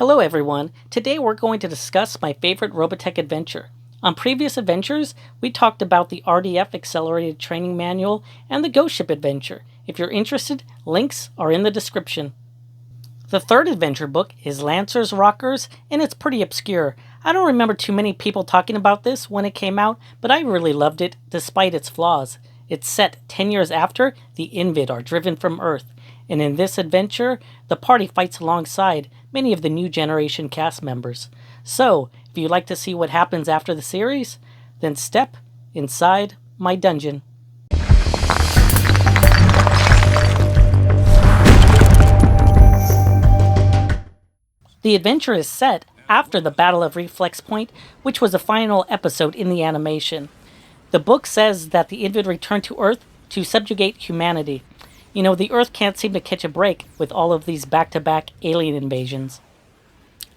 Hello everyone, today we're going to discuss my favorite Robotech adventure. On previous adventures, we talked about the RDF Accelerated Training Manual and the Ghost Ship adventure. If you're interested, links are in the description. The third adventure book is Lancer's Rockers, and it's pretty obscure. I don't remember too many people talking about this when it came out, but I really loved it despite its flaws. It's set 10 years after the Invid are driven from Earth, and in this adventure, the party fights alongside many of the new generation cast members. So, if you'd like to see what happens after the series, then step inside my dungeon. The adventure is set after the Battle of Reflex Point, which was the final episode in the animation. The book says that the Invid returned to Earth to subjugate humanity. You know, the Earth can't seem to catch a break with all of these back-to-back alien invasions.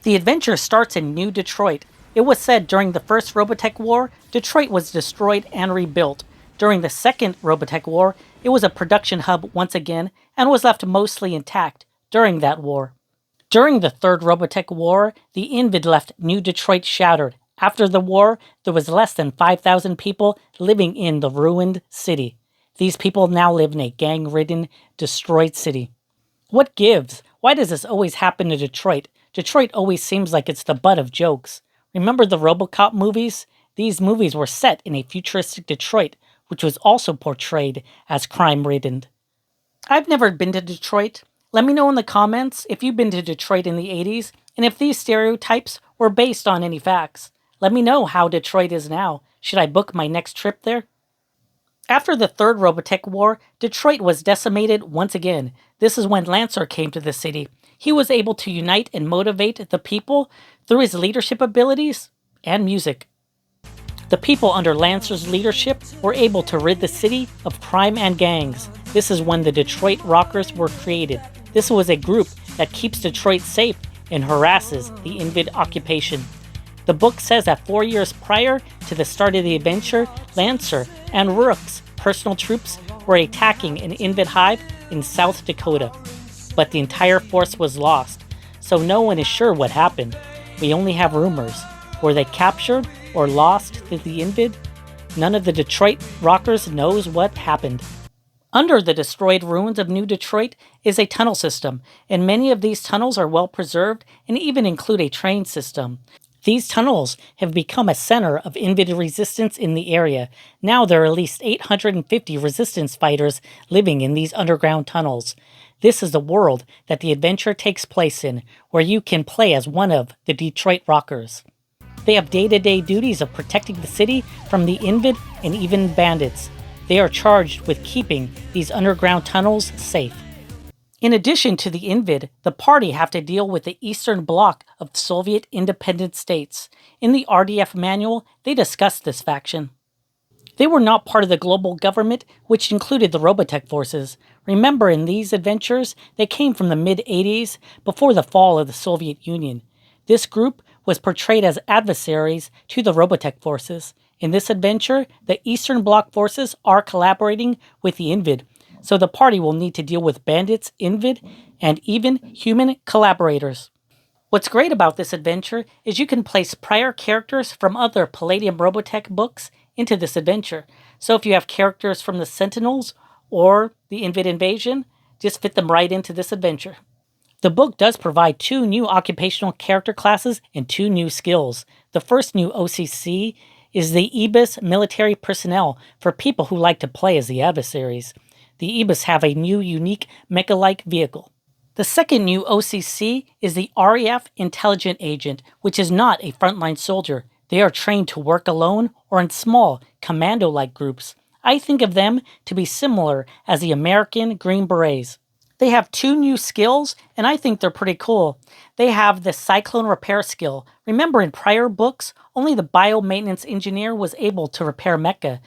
The adventure starts in New Detroit. It was said during the first Robotech War, Detroit was destroyed and rebuilt. During the second Robotech War, it was a production hub once again and was left mostly intact during that war. During the third Robotech War, the Invid left New Detroit shattered. After the war, there was less than 5,000 people living in the ruined city. These people now live in a gang-ridden, destroyed city. What gives? Why does this always happen to Detroit? Detroit always seems like it's the butt of jokes. Remember the RoboCop movies? These movies were set in a futuristic Detroit, which was also portrayed as crime-ridden. I've never been to Detroit. Let me know in the comments if you've been to Detroit in the 80s, and if these stereotypes were based on any facts. Let me know how Detroit is now. Should I book my next trip there? After the third Robotech War, Detroit was decimated once again. This is when Lancer came to the city. He was able to unite and motivate the people through his leadership abilities and music. The people under Lancer's leadership were able to rid the city of crime and gangs. This is when the Detroit Rockers were created. This was a group that keeps Detroit safe and harasses the Invid occupation. The book says that 4 years prior to the start of the adventure, Lancer and Rook's personal troops were attacking an Invid hive in South Dakota. But the entire force was lost, so no one is sure what happened. We only have rumors. Were they captured or lost to the Invid? None of the Detroit Rockers knows what happened. Under the destroyed ruins of New Detroit is a tunnel system, and many of these tunnels are well preserved and even include a train system. These tunnels have become a center of Invid resistance in the area. Now there are at least 850 resistance fighters living in these underground tunnels. This is the world that the adventure takes place in, where you can play as one of the Detroit Rockers. They have day-to-day duties of protecting the city from the Invid and even bandits. They are charged with keeping these underground tunnels safe. In addition to the Invid, the party have to deal with the Eastern Bloc of Soviet independent states. In the RDF manual, they discussed this faction. They were not part of the global government, which included the Robotech forces. Remember, in these adventures, they came from the mid-80s, before the fall of the Soviet Union. This group was portrayed as adversaries to the Robotech forces. In this adventure, the Eastern Bloc forces are collaborating with the Invid, so the party will need to deal with bandits, Invid, and even human collaborators. What's great about this adventure is you can place prior characters from other Palladium Robotech books into this adventure. So if you have characters from the Sentinels or the Invid invasion, just fit them right into this adventure. The book does provide 2 new occupational character classes and 2 new skills. The first new OCC is the EBIS military personnel for people who like to play as the adversaries. The EBIS have a new unique mecha-like vehicle. The second new OCC is the REF Intelligent Agent, which is not a frontline soldier. They are trained to work alone or in small, commando-like groups. I think of them to be similar as the American Green Berets. They have 2 new skills, and I think they're pretty cool. They have the Cyclone Repair skill. Remember, in prior books, only the Bio-Maintenance Engineer was able to repair mecha.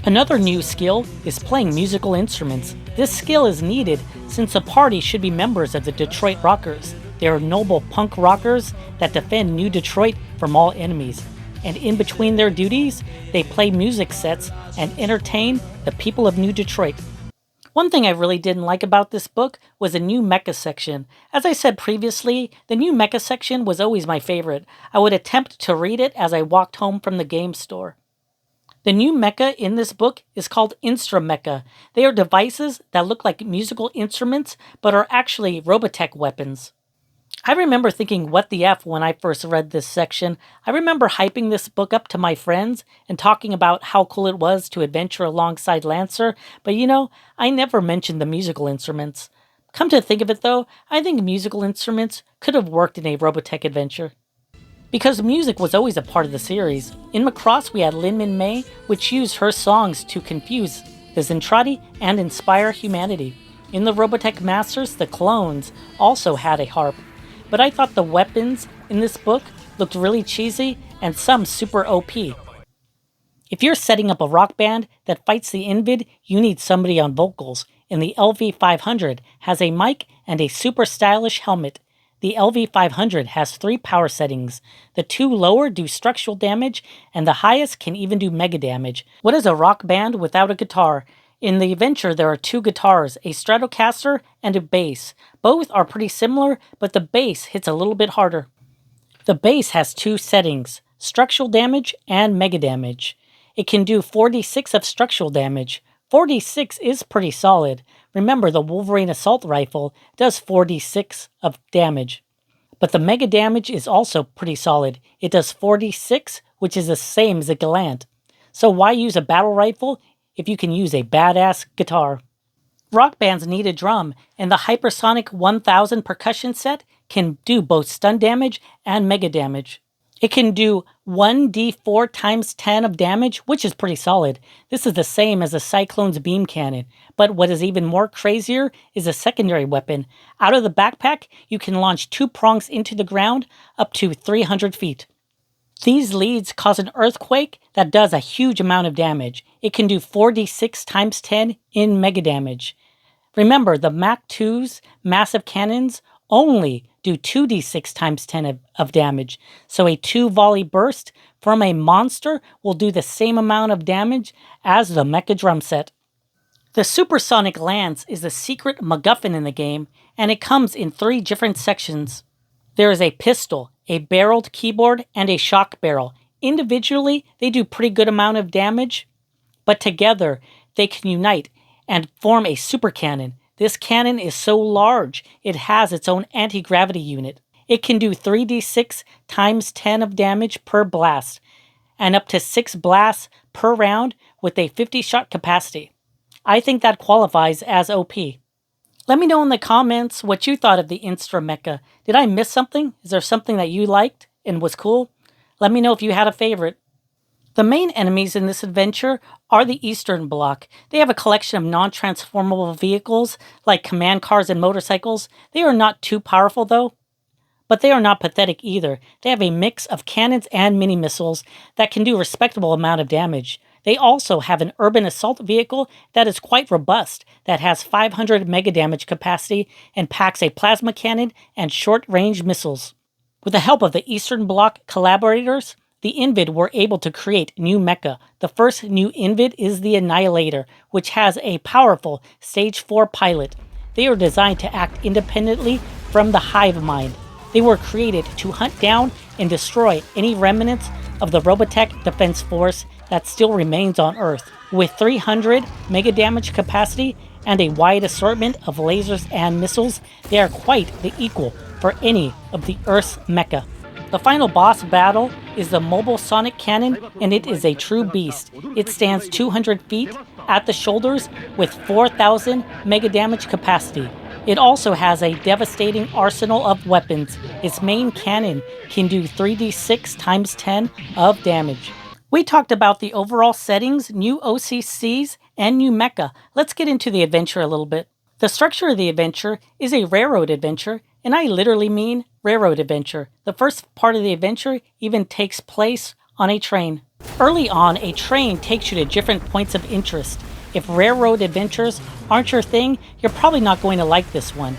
Another new skill is playing musical instruments. This skill is needed since the party should be members of the Detroit Rockers. They are noble punk rockers that defend New Detroit from all enemies. And in between their duties, they play music sets and entertain the people of New Detroit. One thing I really didn't like about this book was the new mecha section. As I said previously, the new mecha section was always my favorite. I would attempt to read it as I walked home from the game store. The new mecha in this book is called Instrumecha. They are devices that look like musical instruments, but are actually Robotech weapons. I remember thinking, what the F, when I first read this section. I remember hyping this book up to my friends and talking about how cool it was to adventure alongside Lancer, but I never mentioned the musical instruments. Come to think of it though, I think musical instruments could have worked in a Robotech adventure. Because music was always a part of the series. In Macross we had Lin Min Mei, which used her songs to confuse the Zentradi and inspire humanity. In the Robotech Masters, the clones also had a harp. But I thought the weapons in this book looked really cheesy and some super OP. If you're setting up a rock band that fights the Invid, you need somebody on vocals, and the LV500 has a mic and a super stylish helmet. The LV500 has 3 power settings. The 2 lower do structural damage, and the highest can even do mega damage. What is a rock band without a guitar? In the adventure, there are 2 guitars, a Stratocaster and a bass. Both are pretty similar, but the bass hits a little bit harder. The bass has 2 settings, structural damage and mega damage. It can do 4d6 of structural damage. 4d6 is pretty solid. Remember, the Wolverine Assault Rifle does 4d6 of damage. But the mega damage is also pretty solid. It does 4d6, which is the same as a Gallant. So why use a battle rifle if you can use a badass guitar? Rock bands need a drum, and the Hypersonic 1000 percussion set can do both stun damage and mega damage. It can do 1d4 times 10 of damage, which is pretty solid. This is the same as the Cyclone's beam cannon, but what is even more crazier is a secondary weapon. Out of the backpack, you can launch 2 prongs into the ground up to 300 feet. These leads cause an earthquake that does a huge amount of damage. It can do 4d6 times 10 in mega damage. Remember, the Mach 2's massive cannons only do 2d6 times 10 of damage, so a 2 volley burst from a monster will do the same amount of damage as the mecha drum set. The Supersonic Lance is a secret MacGuffin in the game, and it comes in 3 different sections. There is a pistol, a barreled keyboard, and a shock barrel. Individually, they do pretty good amount of damage, but together they can unite and form a super cannon. This cannon is so large, it has its own anti-gravity unit. It can do 3d6 times 10 of damage per blast, and up to 6 blasts per round with a 50-shot capacity. I think that qualifies as OP. Let me know in the comments what you thought of the Instrumecha. Did I miss something? Is there something that you liked and was cool? Let me know if you had a favorite. The main enemies in this adventure are the Eastern Bloc. They have a collection of non-transformable vehicles like command cars and motorcycles. They are not too powerful though, but they are not pathetic either. They have a mix of cannons and mini-missiles that can do a respectable amount of damage. They also have an urban assault vehicle that is quite robust, that has 500 mega damage capacity and packs a plasma cannon and short-range missiles. With the help of the Eastern Bloc collaborators, the Invid were able to create new mecha. The first new Invid is the Annihilator, which has a powerful Stage 4 pilot. They are designed to act independently from the hive mind. They were created to hunt down and destroy any remnants of the Robotech Defense Force that still remains on Earth. With 300 mega damage capacity and a wide assortment of lasers and missiles, they are quite the equal for any of the Earth's mecha. The final boss battle is the Mobile Sonic Cannon, and it is a true beast. It stands 200 feet at the shoulders with 4,000 mega damage capacity. It also has a devastating arsenal of weapons. Its main cannon can do 3d6 times 10 of damage. We talked about the overall settings, new OCCs, and new mecha. Let's get into the adventure a little bit. The structure of the adventure is a railroad adventure, and I literally mean railroad adventure. The first part of the adventure even takes place on a train. Early on, a train takes you to different points of interest. If railroad adventures aren't your thing, you're probably not going to like this one.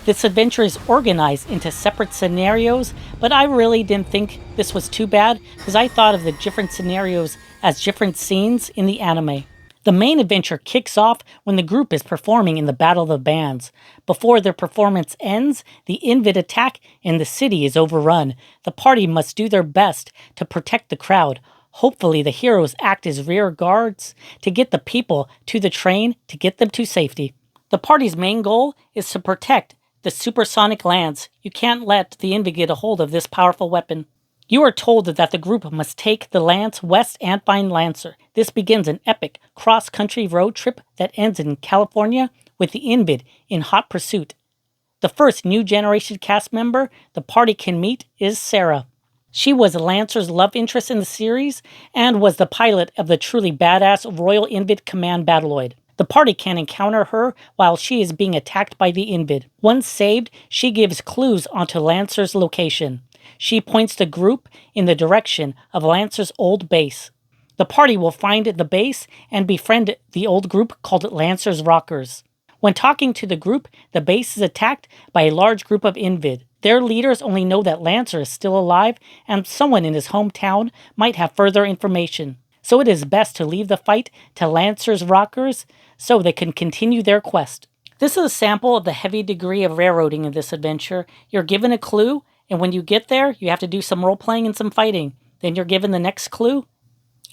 This adventure is organized into separate scenarios, but I really didn't think this was too bad because I thought of the different scenarios as different scenes in the anime. The main adventure kicks off when the group is performing in the Battle of the Bands. Before their performance ends, the Invid attack and the city is overrun. The party must do their best to protect the crowd. Hopefully the heroes act as rear guards to get the people to the train to get them to safety. The party's main goal is to protect the supersonic lance. You can't let the Invid get a hold of this powerful weapon. You are told that the group must take the lance west and find Lancer. This begins an epic cross-country road trip that ends in California with the Invid in hot pursuit. The first new generation cast member the party can meet is Sarah. She was Lancer's love interest in the series and was the pilot of the truly badass Royal Invid Command Battloid. The party can encounter her while she is being attacked by the Invid. Once saved, she gives clues onto Lancer's location. She points the group in the direction of Lancer's old base. The party will find the base and befriend the old group called Lancer's Rockers. When talking to the group, the base is attacked by a large group of Invid. Their leaders only know that Lancer is still alive and someone in his hometown might have further information. So it is best to leave the fight to Lancer's Rockers so they can continue their quest. This is a sample of the heavy degree of railroading in this adventure. You're given a clue, and when you get there, you have to do some role-playing and some fighting. Then you're given the next clue.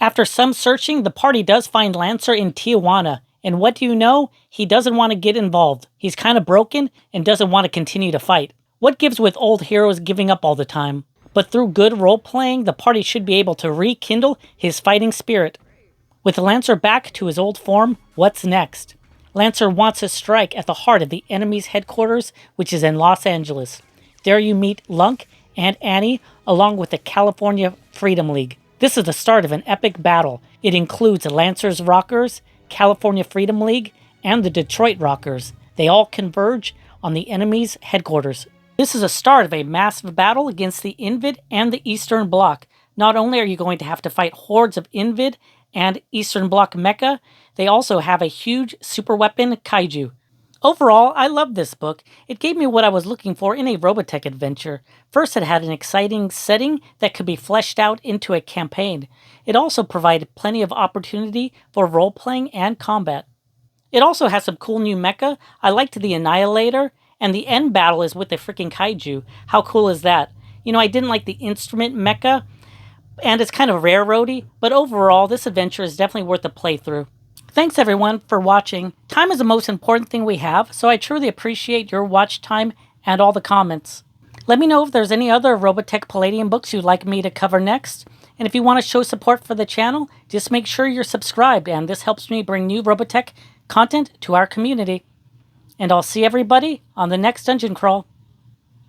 After some searching, the party does find Lancer in Tijuana. And what do you know? He doesn't want to get involved. He's kind of broken and doesn't want to continue to fight. What gives with old heroes giving up all the time? But through good role-playing, the party should be able to rekindle his fighting spirit. With Lancer back to his old form, what's next? Lancer wants to strike at the heart of the enemy's headquarters, which is in Los Angeles. There you meet Lunk and Annie, along with the California Freedom League. This is the start of an epic battle. It includes Lancer's Rockers, California Freedom League, and the Detroit Rockers. They all converge on the enemy's headquarters. This is a start of a massive battle against the Invid and the Eastern Bloc. Not only are you going to have to fight hordes of Invid and Eastern Bloc mecha, they also have a huge superweapon kaiju. Overall, I loved this book. It gave me what I was looking for in a Robotech adventure. First, it had an exciting setting that could be fleshed out into a campaign. It also provided plenty of opportunity for role-playing and combat. It also has some cool new mecha. I liked the Annihilator, and the end battle is with the freaking kaiju. How cool is that? You know, I didn't like the instrument mecha, and it's kind of railroady, but overall, this adventure is definitely worth a playthrough. Thanks everyone for watching. Time is the most important thing we have, so I truly appreciate your watch time and all the comments. Let me know if there's any other Robotech Palladium books you'd like me to cover next. And if you want to show support for the channel, just make sure you're subscribed, and this helps me bring new Robotech content to our community. And I'll see everybody on the next Dungeon Crawl.